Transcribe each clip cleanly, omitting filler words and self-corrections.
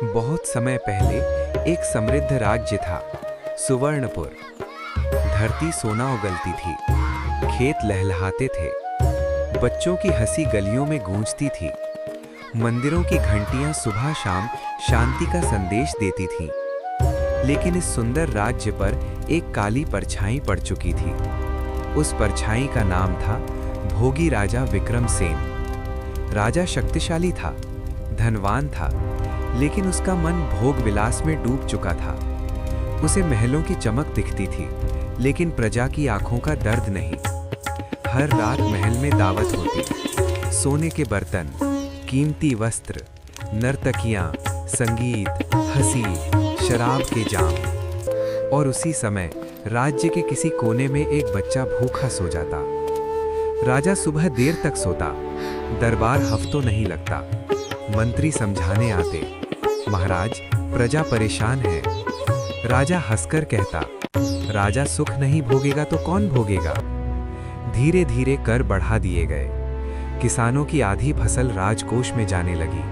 बहुत समय पहले एक समृद्ध राज्य था, सुवर्णपुर। धरती सोना उगलती थी, खेत लहलहाते थे, बच्चों की हंसी गलियों में गूंजती थी, मंदिरों की घंटियां सुबह शाम शांति का संदेश देती थीं। लेकिन इस सुंदर राज्य पर एक काली परछाई पड़ चुकी थी। उस परछाई का नाम था भोगी राजा विक्रमसेन। राजा शक्तिशाली था, धनवान था, लेकिन उसका मन भोग विलास में डूब चुका था। उसे महलों की चमक दिखती थी, लेकिन प्रजा की आंखों का दर्द नहीं। हर रात महल में दावत होती, सोने के बर्तन, कीमती वस्त्र, नर्तकियां, संगीत, हंसी, शराब के जाम। और उसी समय राज्य के किसी कोने में एक बच्चा भूखा सो जाता। राजा सुबह देर तक सोता, दरबार हफ्तों नहीं लगता। मंत्री समझाने आते, महाराज प्रजा परेशान है। राजा हंसकर कहता, राजा सुख नहीं भोगेगा तो कौन भोगेगा। धीरे धीरे कर बढ़ा दिए गए। किसानों की आधी फसल राजकोष में जाने लगी।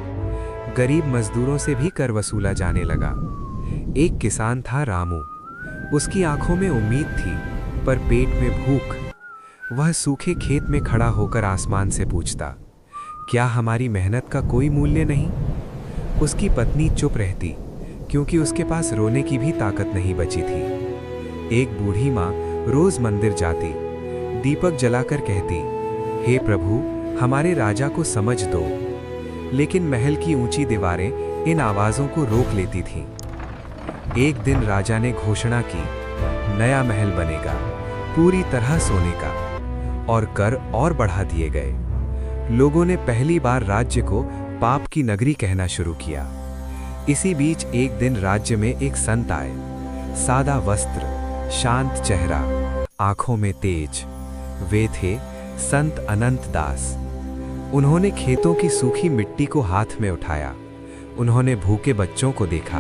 गरीब मजदूरों से भी कर वसूला जाने लगा। एक किसान था रामू। उसकी आंखों में उम्मीद थी, पर पेट में भूख। वह सूखे खेत में खड़ा होकर आसमान से पूछता, क्या हमारी मेहनत का कोई मूल्य नहीं। उसकी पत्नी चुप रहती, क्योंकि उसके पास रोने की भी ताकत नहीं बची थी। एक बूढ़ी माँ रोज मंदिर जाती, दीपक जलाकर कहती, हे प्रभु हमारे राजा को समझ दो। लेकिन महल की ऊंची दीवारें इन आवाजों को रोक लेती थीं। एक दिन राजा ने घोषणा की, नया महल बनेगा, पूरी तरह सोने का, और कर और बढ़ा दिए गए। लोगों ने पहली बार राज्य को पाप की नगरी कहना शुरू किया। इसी बीच एक दिन राज्य में एक संत आए। सादा वस्त्र, शांत चेहरा, आंखों में तेज। वे थे संत अनंत दास। उन्होंने खेतों की सूखी मिट्टी को हाथ में उठाया। उन्होंने भूखे बच्चों को देखा।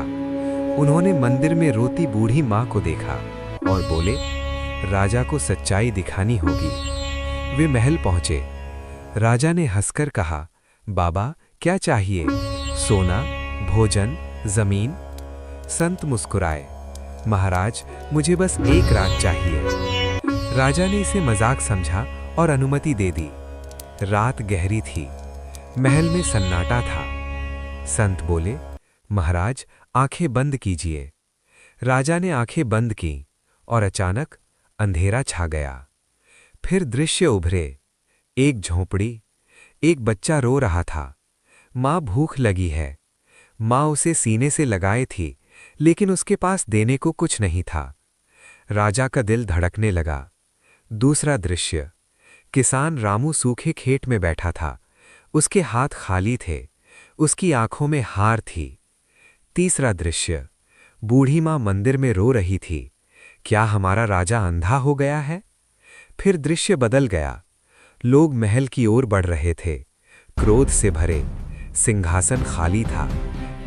उन्होंने मंदिर में रोती बूढ़ी माँ को देखा और बोले, राजा को सच्चाई दिखानी होगी। वे महल पहुंचे। राजा ने हंसकर कहा, बाबा क्या चाहिए, सोना, भोजन, जमीन। संत मुस्कुराए, महाराज मुझे बस एक रात चाहिए। राजा ने इसे मजाक समझा और अनुमति दे दी। रात गहरी थी, महल में सन्नाटा था। संत बोले, महाराज आंखें बंद कीजिए। राजा ने आंखें बंद की और अचानक अंधेरा छा गया। फिर दृश्य उभरे। एक झोंपड़ी, एक बच्चा रो रहा था। माँ भूख लगी है। माँ उसे सीने से लगाए थी, लेकिन उसके पास देने को कुछ नहीं था। राजा का दिल धड़कने लगा। दूसरा दृश्य, किसान रामू सूखे खेत में बैठा था। उसके हाथ खाली थे, उसकी आंखों में हार थी। तीसरा दृश्य, बूढ़ी माँ मंदिर में रो रही थी, क्या हमारा राजा अंधा हो गया है। फिर दृश्य बदल गया। लोग महल की ओर बढ़ रहे थे, क्रोध से भरे। सिंहासन खाली था,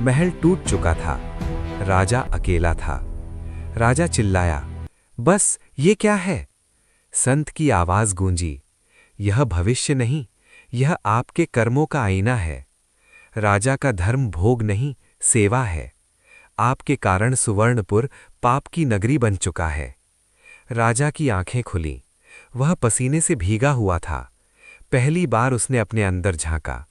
महल टूट चुका था, राजा अकेला था। राजा चिल्लाया, बस ये क्या है। संत की आवाज गूंजी, यह भविष्य नहीं, यह आपके कर्मों का आईना है। राजा का धर्म भोग नहीं, सेवा है। आपके कारण सुवर्णपुर पाप की नगरी बन चुका है। राजा की आंखें खुली। वह पसीने से भीगा हुआ था। पहली बार उसने अपने अंदर झांका।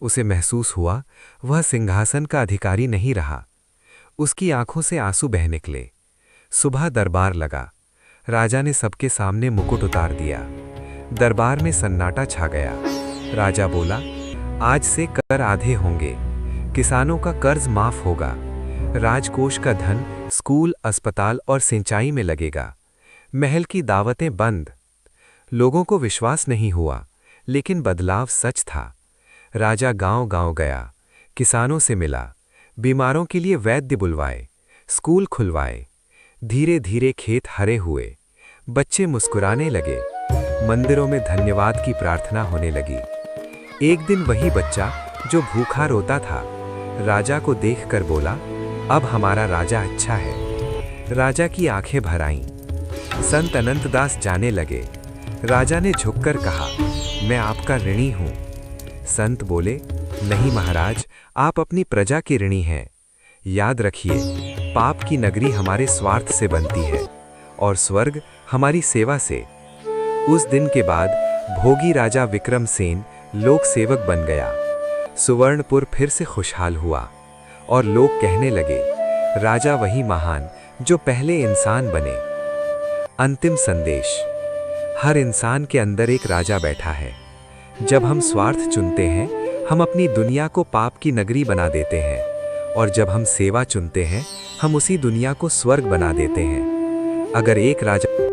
उसे महसूस हुआ वह सिंहासन का अधिकारी नहीं रहा। उसकी आंखों से आंसू बह निकले। सुबह दरबार लगा। राजा ने सबके सामने मुकुट उतार दिया। दरबार में सन्नाटा छा गया। राजा बोला, आज से कर आधे होंगे, किसानों का कर्ज माफ होगा, राजकोष का धन स्कूल, अस्पताल और सिंचाई में लगेगा। महल की दावतें बंद। लोगों को विश्वास नहीं हुआ, लेकिन बदलाव सच था। राजा गांव-गांव गया, किसानों से मिला, बीमारों के लिए वैद्य बुलवाए, स्कूल खुलवाए। धीरे धीरे खेत हरे हुए, बच्चे मुस्कुराने लगे, मंदिरों में धन्यवाद की प्रार्थना होने लगी। एक दिन वही बच्चा जो भूखा रोता था, राजा को देखकर बोला, अब हमारा राजा अच्छा है। राजा की आंखें भर आईं। संत अनंतदास जाने लगे। राजा ने झुककर कहा, मैं आपका ऋणी हूं। संत बोले, नहीं महाराज, आप अपनी प्रजा के ऋणी हैं। याद रखिए, पाप की नगरी हमारे स्वार्थ से बनती है और स्वर्ग हमारी सेवा से। उस दिन के बाद भोगी राजा विक्रमसेन लोक सेवक बन गया। सुवर्णपुर फिर से खुशहाल हुआ और लोग कहने लगे, राजा वही महान जो पहले इंसान बने। अंतिम संदेश, हर इंसान के अंदर एक राजा बैठा है। जब हम स्वार्थ चुनते हैं, हम अपनी दुनिया को पाप की नगरी बना देते हैं, और जब हम सेवा चुनते हैं, हम उसी दुनिया को स्वर्ग बना देते हैं। अगर एक राजा